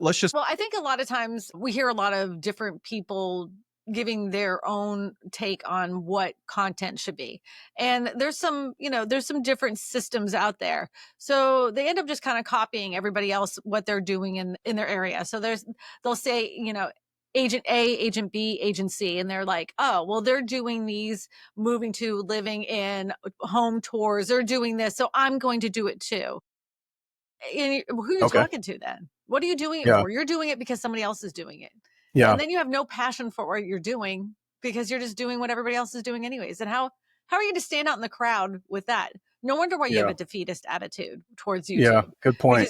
let's just, Well, I think a lot of times we hear a lot of different people giving their own take on what content should be. And there's some, there's some different systems out there. So they end up just kind of copying everybody else what they're doing in their area. So they'll say, agent A, agent B, agent C, and they're like, oh, well, they're doing these moving to living in home tours. They're doing this. So I'm going to do it too. And who are you okay. talking to then? What are you doing it Yeah. for? You're doing it because somebody else is doing it. Yeah. And then you have no passion for what you're doing because you're just doing what everybody else is doing anyways. And how are you to stand out in the crowd with that? No wonder why you have Yeah. a defeatist attitude towards Yeah. YouTube. Good point.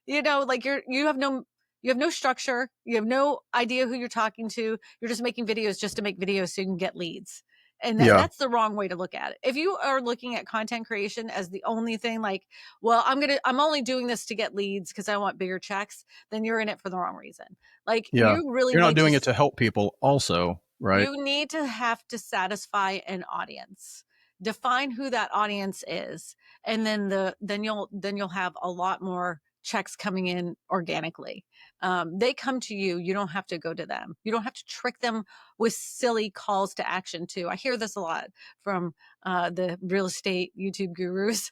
Because like you have no structure, you have no idea who you're talking to. You're just making videos just to make videos so you can get leads. And Yeah. that's the wrong way to look at it. If you are looking at content creation as the only thing, like, well, I'm only doing this to get leads because I want bigger checks, then you're in it for the wrong reason. Like Yeah. you really You're not need doing it to help people also, right? you need to have to satisfy an audience. Define who that audience is, and then you'll have a lot more checks coming in organically. They come to you. You don't have to go to them. You don't have to trick them with silly calls to action too. I hear this a lot from the real estate YouTube gurus.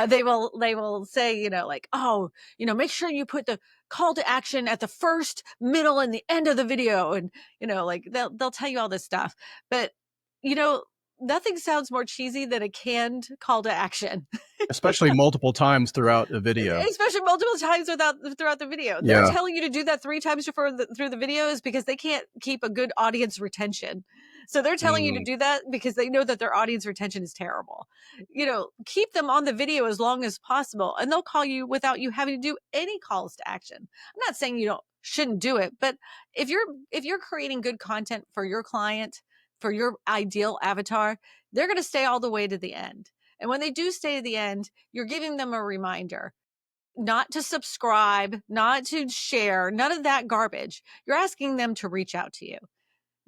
They will say, like, oh, make sure you put the call to action at the first, middle, and the end of the video, and like they'll tell you all this stuff, but you know nothing sounds more cheesy than a canned call to action. Especially multiple times throughout a video. Especially multiple times throughout the video. They're Yeah. telling you to do that 3 times through the videos because they can't keep a good audience retention. So they're telling you to Mm, do that because they know that their audience retention is terrible. Keep them on the video as long as possible, and they'll call you without you having to do any calls to action. I'm not saying you shouldn't do it, but if you're creating good content for your client, for your ideal avatar, they're going to stay all the way to the end. And when they do stay to the end, you're giving them a reminder not to subscribe, not to share, none of that garbage. You're asking them to reach out to you.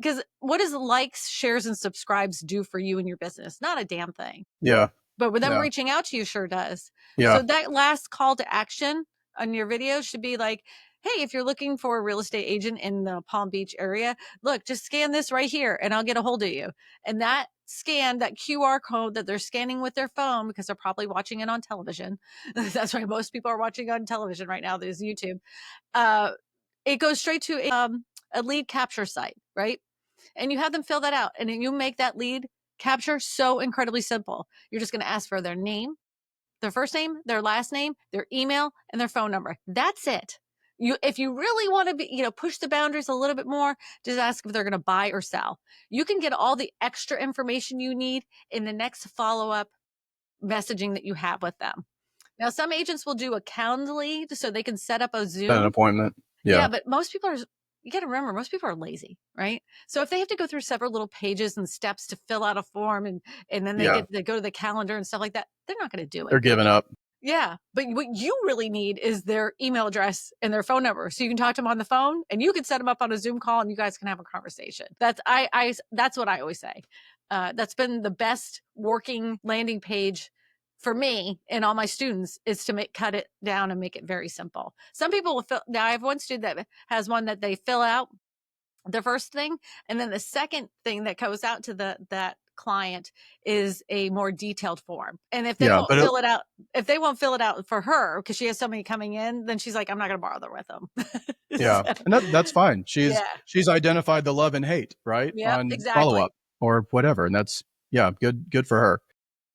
Because what does likes, shares, and subscribes do for you and your business? Not a damn thing. yeah. But with them Yeah. reaching out to you sure does. Yeah. So that last call to action on your video should be like, hey, if you're looking for a real estate agent in the Palm Beach area, look, just scan this right here and I'll get a hold of you. And that scan, that QR code that they're scanning with their phone, because they're probably watching it on television. That's why most people are watching on television right now. There's YouTube. It goes straight to a lead capture site, right? And you have them fill that out, and then you make that lead capture so incredibly simple. You're just going to ask for their name, their first name, their last name, their email, and their phone number. That's it. If you really want to push the boundaries a little bit more, just ask if they're going to buy or sell. You can get all the extra information you need in the next follow-up messaging that you have with them. Now, some agents will do a Calendly so they can set up a Zoom. An appointment. Yeah, Yeah. but you got to remember, most people are lazy, right? So if they have to go through several little pages and steps to fill out a form, and then they go to the calendar and stuff like that, they're not going to do it. They're giving up. Yeah, but what you really need is their email address and their phone number, so you can talk to them on the phone, and you can set them up on a Zoom call, and you guys can have a conversation. That's what I always say. That's been the best working landing page for me and all my students, is to cut it down and make it very simple. Some people will fill. Now I have one student that has one that they fill out the first thing, and then the second thing that goes out to that client is a more detailed form. And if they won't fill it out for her because she has so many coming in, then she's like, I'm not going to bother with them. Yeah. And that's fine. Yeah. She's identified the love and hate, right? Yeah, On exactly. follow-up or whatever. And that's, yeah, good for her.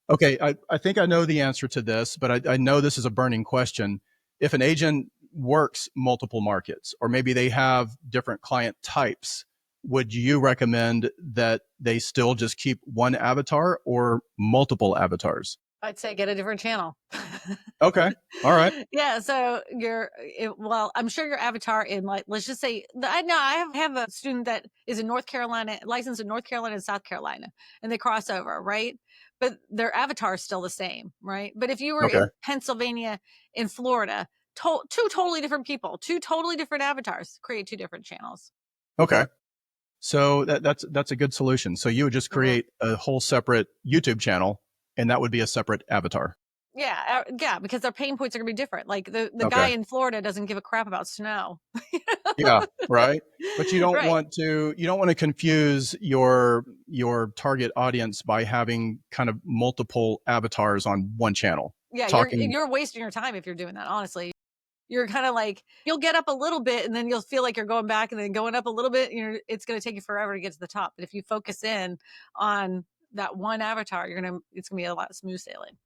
Okay. I think I know the answer to this, but I know this is a burning question. If an agent works multiple markets, or maybe they have different client types, would you recommend that they still just keep one avatar or multiple avatars? I'd say get a different channel. Okay. All right. Yeah. So I'm sure your avatar in, like, let's just say, I know I have a student that is in North Carolina, licensed in North Carolina and South Carolina, and they cross over, right? But their avatar is still the same, right? But if you were in Pennsylvania, in Florida, two totally different people, two totally different avatars, create two different channels. Okay. So that's a good solution. So you would just create a whole separate YouTube channel, and that would be a separate avatar. Yeah, because their pain points are gonna be different. Like the guy Okay. in Florida doesn't give a crap about snow. Yeah, right. But Right. you don't want to confuse your target audience by having kind of multiple avatars on one channel Yeah, talking. you're wasting your time if you're doing that, honestly. You're kinda like you'll get up a little bit and then you'll feel like you're going back and then going up a little bit, it's gonna take you forever to get to the top. But if you focus in on that one avatar, it's gonna be a lot smooth sailing.